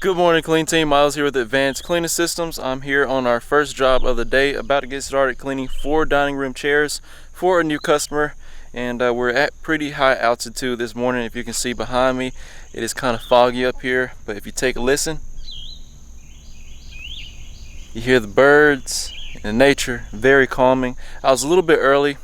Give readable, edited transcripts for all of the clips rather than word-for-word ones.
Good morning, clean team. Miles here with Advanced Cleaning Systems. I'm here on our first job of the day, about to get started cleaning 4 dining room chairs for a new customer. And we're at pretty high altitude this morning. If you can see behind me, it is kind of foggy up here, but if you take a listen, you hear the birds and nature, very calming. I was a little bit early.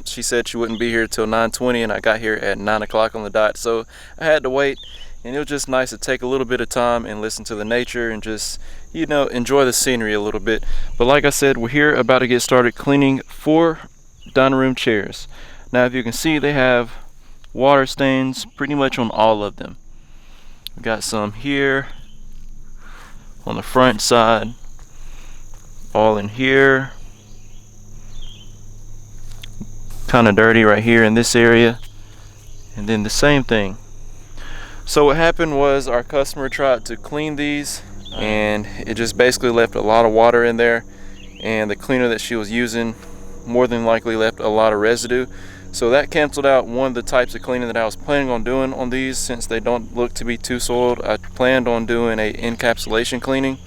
She said she wouldn't be here till 9:20 and I got here at 9 o'clock on the dot, so I had to wait. And it was just nice to take a little bit of time and listen to the nature and just, enjoy the scenery a little bit. But like I said, we're here about to get started cleaning 4 dining room chairs. Now, if you can see, they have water stains pretty much on all of them. We got some here on the front side, all in here, kind of dirty right here in this area, and then the same thing. So what happened was our customer tried to clean these and it just basically left a lot of water in there, and the cleaner that she was using more than likely left a lot of residue. So that canceled out one of the types of cleaning that I was planning on doing on these. Since they don't look to be too soiled, I planned on doing a encapsulation cleaning,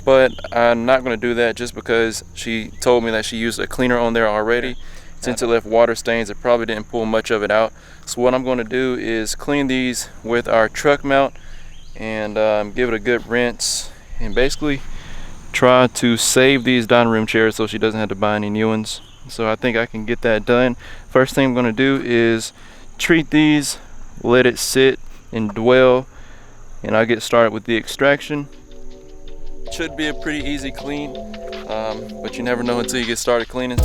but I'm not going to do that just because she told me that she used a cleaner on there already. Since it left water stains, it probably didn't pull much of it out. So what I'm going to do is clean these with our truck mount and give it a good rinse, and basically try to save these dining room chairs so she doesn't have to buy any new ones. So I think I can get that done. First thing I'm going to do is treat these, let it sit and dwell, and I'll get started with the extraction. Should be a pretty easy clean, but you never know until you get started cleaning.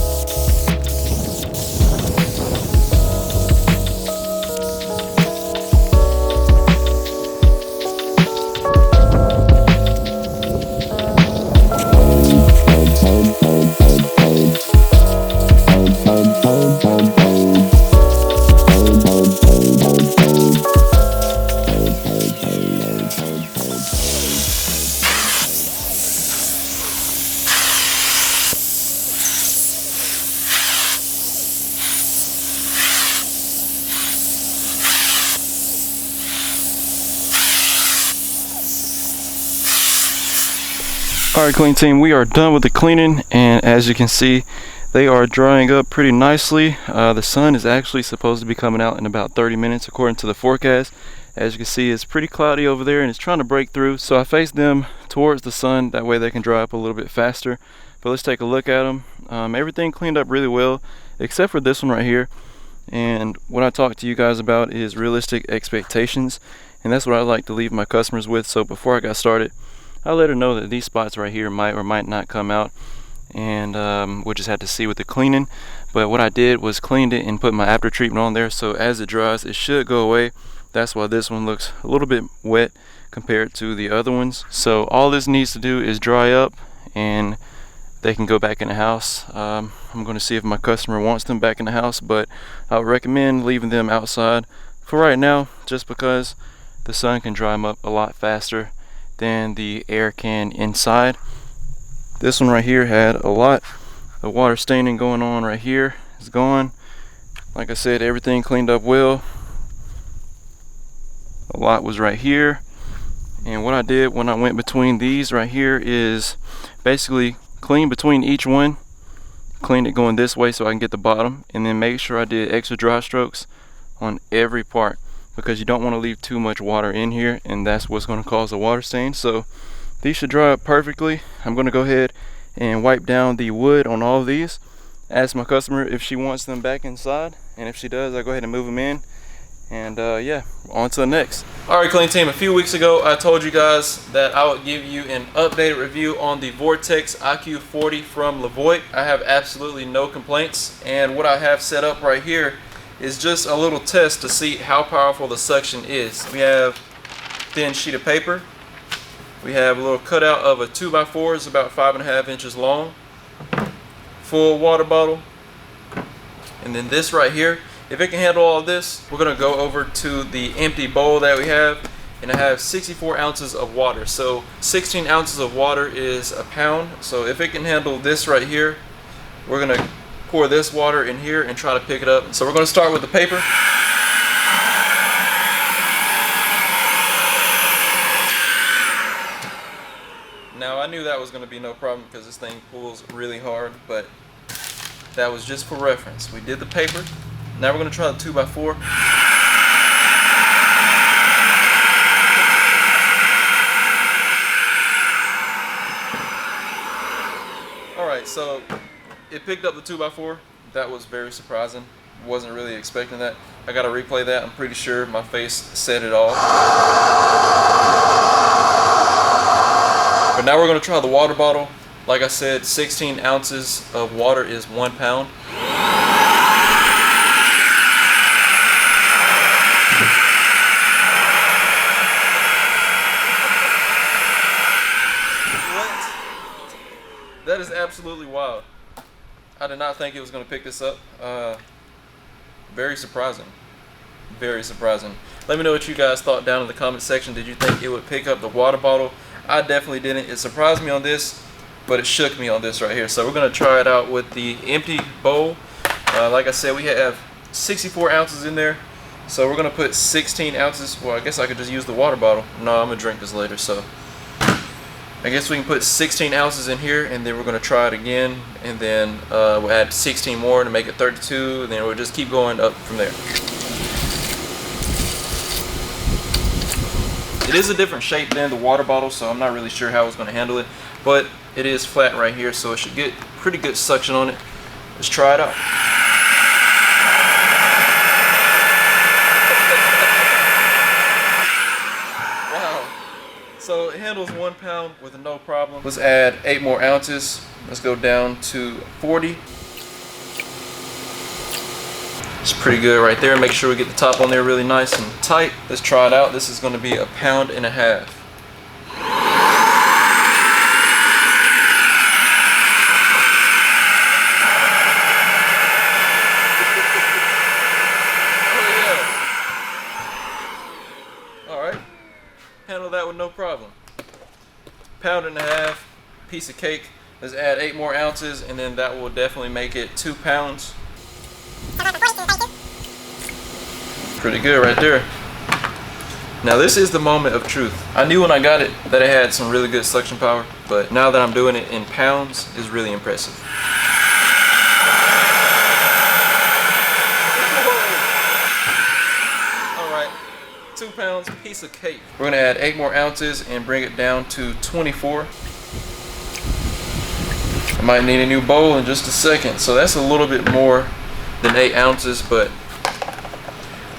Alright, clean team, we are done with the cleaning, and as you can see, they are drying up pretty nicely. The sun is actually supposed to be coming out in about 30 minutes according to the forecast. As you can see, it's pretty cloudy over there and it's trying to break through, so I face them towards the sun, that way they can dry up a little bit faster. But let's take a look at them. Everything cleaned up really well except for this one right here, and what I talked to you guys about is realistic expectations, and that's what I like to leave my customers with. So before I got started, I let her know that these spots right here might or might not come out, and we'll just have to see with the cleaning. But what I did was cleaned it and put my after treatment on there, so as it dries it should go away. That's why this one looks a little bit wet compared to the other ones. So all this needs to do is dry up and they can go back in the house. I'm going to see if my customer wants them back in the house, but I would recommend leaving them outside for right now, just because the sun can dry them up a lot faster than the air can inside. This one right here had a lot of water staining going on. Right here is gone. Like I said, everything cleaned up well. A lot was right here, and what I did when I went between these right here is basically clean between each one, clean it going this way so I can get the bottom, and then make sure I did extra dry strokes on every part, because you don't want to leave too much water in here, and that's what's going to cause a water stain. So these should dry up perfectly. I'm going to go ahead and wipe down the wood on all of these, ask my customer if she wants them back inside, and if she does, I'll go ahead and move them in, and yeah, on to the next. Alright, clean team, a few weeks ago I told you guys that I would give you an updated review on the Vortex IQ40 from Levoit. I have absolutely no complaints, and what I have set up right here is just a little test to see how powerful the suction is. We have a thin sheet of paper. We have a little cutout of a 2x4, it's about 5.5 inches long. Full water bottle. And then this right here, if it can handle all of this, we're gonna go over to the empty bowl that we have, and I have 64 ounces of water. So 16 ounces of water is a pound. So if it can handle this right here, we're gonna pour this water in here and try to pick it up. So we're going to start with the paper. Now I knew that was going to be no problem because this thing pulls really hard, but that was just for reference. We did the paper. Now we're going to try the 2x4. Alright, so it picked up the 2x4. That was very surprising. Wasn't really expecting that. I got to replay that. I'm pretty sure my face said it all. But now we're going to try the water bottle. Like I said, 16 ounces of water is 1 pound. What? That is absolutely wild. I did not think it was going to pick this up. Very surprising. Very surprising. Let me know what you guys thought down in the comment section. Did you think it would pick up the water bottle? I definitely didn't. It surprised me on this, but it shook me on this right here. So we're going to try it out with the empty bowl. Like I said, we have 64 ounces in there. So we're going to put 16 ounces. Well, I guess I could just use the water bottle. No, I'm going to drink this later. So I guess we can put 16 ounces in here, and then we're going to try it again. And then we'll add 16 more to make it 32. And then we'll just keep going up from there. It is a different shape than the water bottle, so I'm not really sure how it's going to handle it. But it is flat right here, so it should get pretty good suction on it. Let's try it out. Wow. So it handles 1 pound with no problem. Let's add 8 more ounces. Let's go down to 40. It's pretty good right there. Make sure we get the top on there really nice and tight. Let's try it out. This is going to be 1.5 pounds. Alright, handle that with no problem. 1.5 pounds, piece of cake. Let's add 8 more ounces, and then that will definitely make it 2 pounds. Pretty good right there. Now this is the moment of truth. I knew when I got it that it had some really good suction power, but now that I'm doing it in pounds, it's really impressive. Alright, 2 pounds, piece of cake. We're gonna add 8 more ounces and bring it down to 24. I might need a new bowl in just a second, so that's a little bit more than 8 ounces, but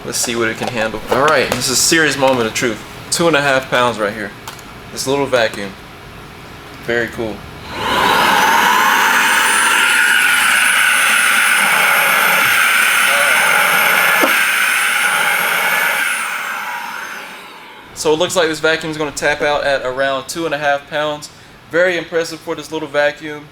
let's see what it can handle. Alright, this is a serious moment of truth. 2.5 pounds right here. This little vacuum. Very cool. So it looks like this vacuum is going to tap out at around 2.5 pounds. Very impressive for this little vacuum.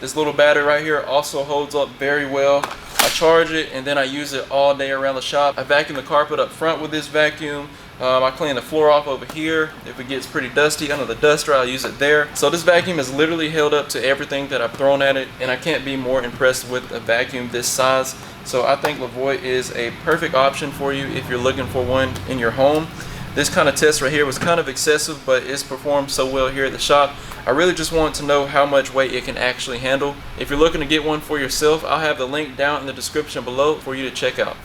This little battery right here also holds up very well. I charge it and then I use it all day around the shop. I vacuum the carpet up front with this vacuum. I clean the floor off over here. If it gets pretty dusty under the duster, I'll use it there. So this vacuum has literally held up to everything that I've thrown at it, and I can't be more impressed with a vacuum this size. So I think Levoit is a perfect option for you if you're looking for one in your home. This kind of test right here was kind of excessive, but it's performed so well here at the shop. I really just want to know how much weight it can actually handle. If you're looking to get one for yourself, I'll have the link down in the description below for you to check out.